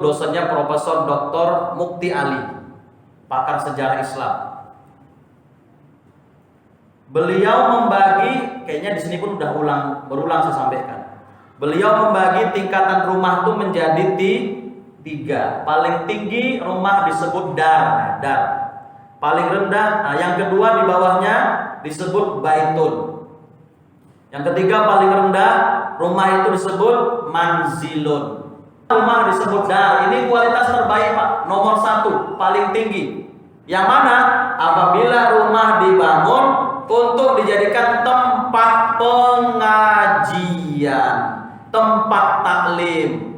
dosennya Profesor Dr. Mukti Ali, pakar sejarah Islam. Beliau membagi, kayaknya di sini pun udah berulang saya sampaikan. Beliau membagi tingkatan rumah itu menjadi tiga. Paling tinggi rumah disebut dar. Paling rendah, yang kedua di bawahnya disebut baitun. Yang ketiga paling rendah rumah itu disebut manzilun. Rumah disebut dar. Ini kualitas terbaik Pak, nomor 1, paling tinggi. Yang mana apabila rumah dibangun untuk dijadikan tempat pengajian, tempat taklim.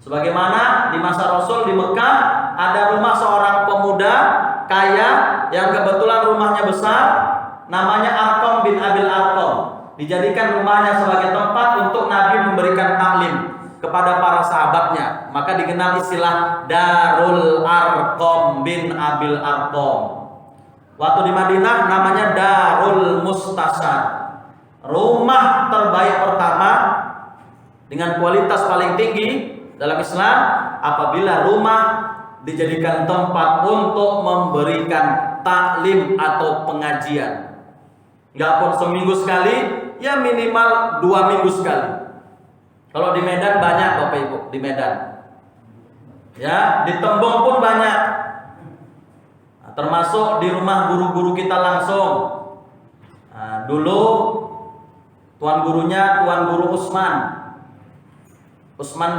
Sebagaimana di masa Rasul di Mekah ada rumah seorang pemuda kaya yang kebetulan rumahnya besar, namanya Arqam bin Abil Arqam. Dijadikan rumahnya sebagai tempat untuk Nabi memberikan taklim kepada para sahabatnya. Maka dikenal istilah Darul Arqam bin Abil Arqam. Waktu di Madinah namanya Darul Mustasar. Rumah terbaik pertama dengan kualitas paling tinggi dalam Islam apabila rumah dijadikan tempat untuk memberikan taklim atau pengajian. Nggak pun seminggu sekali, ya minimal 2 minggu sekali. Kalau di Medan banyak Bapak Ibu, di Medan. Ya, di Tembong pun banyak. Nah, termasuk di rumah guru-guru kita langsung. Nah, dulu tuan gurunya Tuan Guru Usman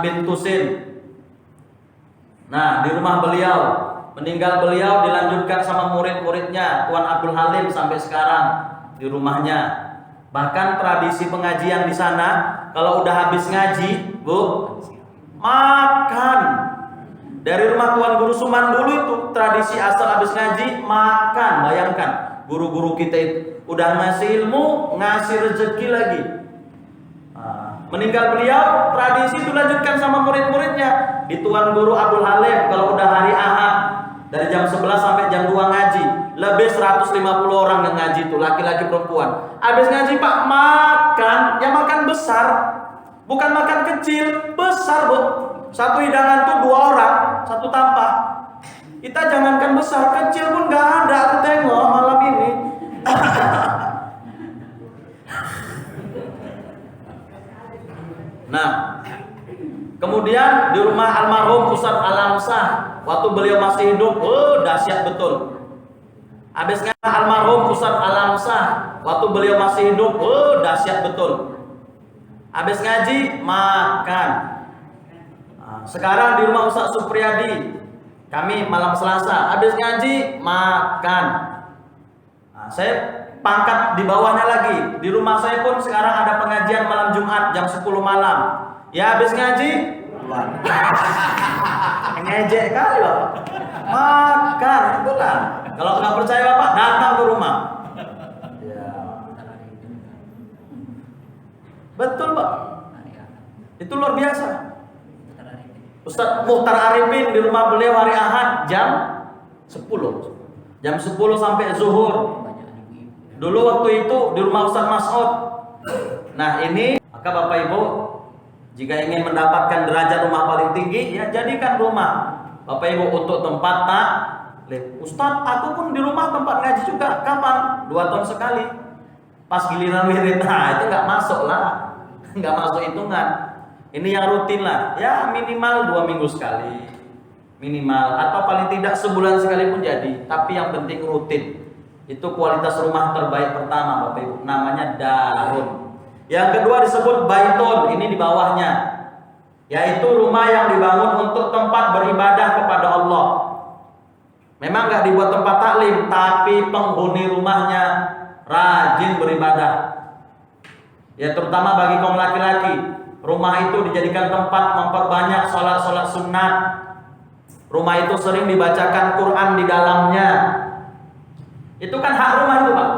bin Tusin. Nah, di rumah beliau, meninggal beliau dilanjutkan sama murid-muridnya Tuan Abdul Halim sampai sekarang di rumahnya. Bahkan tradisi pengajian di sana, kalau udah habis ngaji, Bu, makan. Dari rumah Tuan Guru Suman dulu itu tradisi asal habis ngaji makan. Bayangkan, guru-guru kita itu udah ngasih ilmu, ngasih rezeki lagi. Meninggal beliau, tradisi itu lanjutkan sama murid-muridnya. Di Tuan Guru Abdul Halim, kalau udah hari Ahad, dari jam 11 sampai jam 2 ngaji, lebih 150 orang yang ngaji itu, laki-laki perempuan. Habis ngaji Pak, makan, ya makan besar. Bukan makan kecil, besar Bu. Satu hidangan tuh 2 orang, 1 tampah. Kita jangankan besar, kecil pun gak ada, aku tengok malam ini. Nah, kemudian di rumah almarhum Ustadz Alamsah, waktu beliau masih hidup, dahsyat betul. Habisnya almarhum Ustadz Alamsah, waktu beliau masih hidup, dahsyat betul. Habis ngaji, makan. Nah, sekarang di rumah Ustadz Supriyadi, kami malam Selasa, habis ngaji, makan. Nah, saya pangkat di bawahnya lagi. Di rumah saya pun sekarang ada pengajian malam Jumat jam 10 malam. Ya habis ngaji ngejek kali Bapak. Makan itulah. Kalau nggak percaya Bapak datang ke rumah. Ya. Betul Pak. Itu luar biasa. Ustadz Muhtar Arifin di rumah beliau hari Ahad jam 10. Jam 10 sampai zuhur. Dulu waktu itu di rumah Ustadz Mas'ud. Nah ini, maka Bapak Ibu, jika ingin mendapatkan derajat rumah paling tinggi, ya jadikan rumah Bapak Ibu untuk tempat taklim. Ustadz, aku pun di rumah tempat ngaji juga. Kapan? 2 tahun sekali. Pas giliran wirid, nah itu nggak masuk lah, nggak masuk hitungan. Ini yang rutin lah, ya minimal 2 minggu sekali, minimal, atau paling tidak sebulan sekali pun jadi. Tapi yang penting rutin. Itu kualitas rumah terbaik pertama Bapak Ibu, namanya darun. Yang kedua disebut baitun, ini di bawahnya, yaitu rumah yang dibangun untuk tempat beribadah kepada Allah. Memang nggak dibuat tempat taklim, tapi penghuni rumahnya rajin beribadah. Ya terutama bagi kaum laki-laki, rumah itu dijadikan tempat memperbanyak sholat-sholat sunat. Rumah itu sering dibacakan Quran di dalamnya. Itu kan hak rumah itu Pak.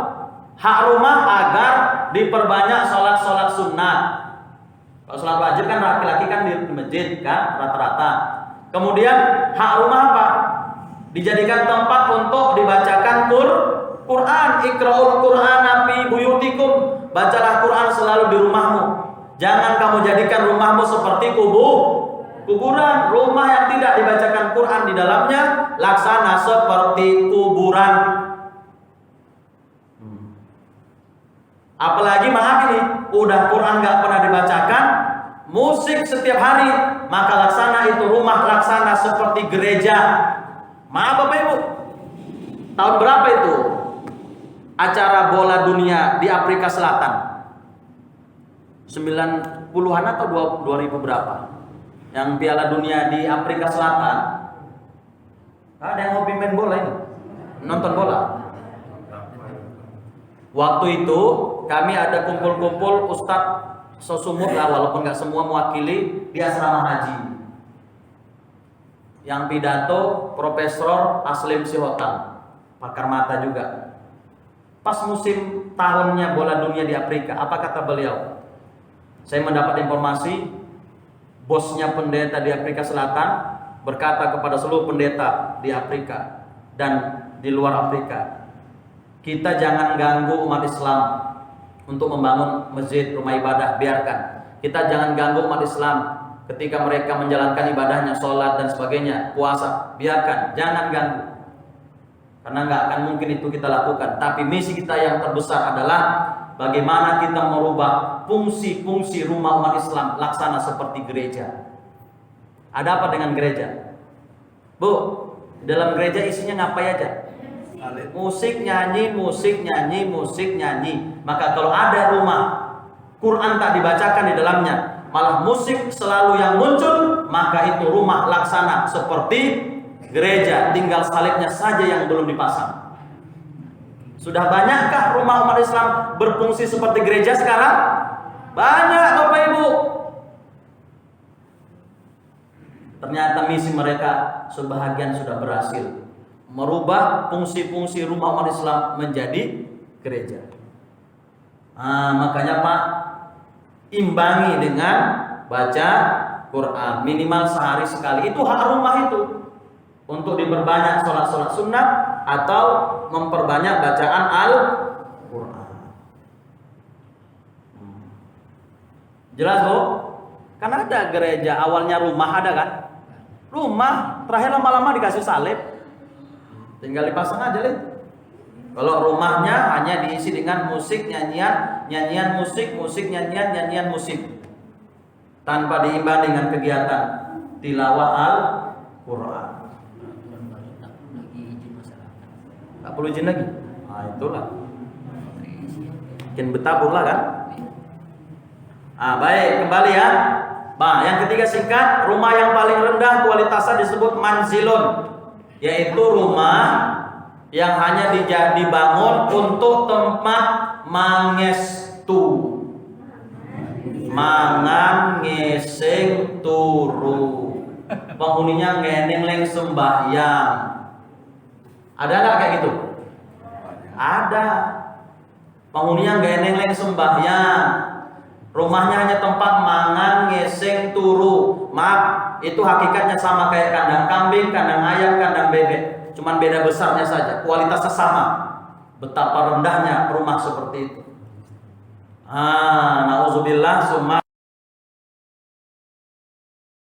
Hak rumah agar diperbanyak sholat-sholat sunnah. Kalau sholat wajib kan laki-laki kan di masjid kan rata-rata. Kemudian hak rumah apa? Dijadikan tempat untuk dibacakan Quran. Iqra'ul Qur'ana fi buyutikum. Bacalah Quran selalu di rumahmu. Jangan kamu jadikan rumahmu seperti kuburan. Rumah yang tidak dibacakan Quran di dalamnya laksana seperti kuburan. Apalagi maaf ini, udah Quran nggak pernah dibacakan, musik setiap hari, maka laksana itu rumah laksana seperti gereja. Maaf Bapak Ibu, tahun berapa itu acara bola dunia di Afrika Selatan? 90-an atau 2000 berapa? Yang Piala Dunia di Afrika Selatan. Ada yang hobi main bola ini? Nonton bola? Waktu itu kami ada kumpul-kumpul ustadz sesumur lah, walaupun nggak semua mewakili, di asrama haji. Yang pidato Profesor Aslim Sihotam, pakar mata juga. Pas musim tahunnya bola dunia di Afrika, apa kata beliau? Saya mendapat informasi bosnya pendeta di Afrika Selatan berkata kepada seluruh pendeta di Afrika dan di luar Afrika, kita jangan ganggu umat Islam untuk membangun masjid, rumah ibadah, biarkan. Kita jangan ganggu umat Islam ketika mereka menjalankan ibadahnya, sholat dan sebagainya, puasa, biarkan, jangan ganggu. Karena nggak akan mungkin itu kita lakukan. Tapi misi kita yang terbesar adalah bagaimana kita merubah fungsi-fungsi rumah umat Islam laksana seperti gereja. Ada apa dengan gereja? Bu, dalam gereja isinya ngapain aja? Musik, nyanyi, musik, nyanyi, musik, nyanyi. Maka kalau ada rumah Quran tak dibacakan di dalamnya, malah musik selalu yang muncul, maka itu rumah laksana seperti gereja, tinggal salibnya saja yang belum dipasang. Sudah banyakkah rumah umat Islam berfungsi seperti gereja sekarang? Banyak Bapak Ibu. Ternyata misi mereka sebahagian sudah berhasil merubah fungsi-fungsi rumah umat Islam menjadi gereja. Makanya Pak, imbangi dengan baca Quran minimal sehari sekali. Itu hak rumah itu, untuk diperbanyak sholat-sholat sunnah atau memperbanyak bacaan Al-Quran. Jelas Bu? Karena ada gereja awalnya rumah, ada kan? Rumah terakhir lama-lama dikasih salib, tinggal dipasang aja lihat. Kalau rumahnya hanya diisi dengan musik, nyanyian, nyanyian musik, musik nyanyian, nyanyian musik, tanpa diimbangi dengan kegiatan tilawah Al-Quran. Tak perlu izin lagi. Itulah. Bikin betabur lah kan. Baik, kembali ya. Yang ketiga singkat, rumah yang paling rendah kualitasnya disebut manzilun, yaitu rumah yang hanya dibangun untuk tempat mangestu, mangan ngeseng turu, penghuninya ngeneng sembahyang. Ada nggak kayak gitu? Ada. Penghuninya ngeneng sembahyang, rumahnya hanya tempat mangan ngeseng turu. Maaf, itu hakikatnya sama kayak kandang kambing, kandang ayam, kandang bebek, cuman beda besarnya saja, kualitasnya sama. Betapa rendahnya rumah seperti itu. Nauzubillah summa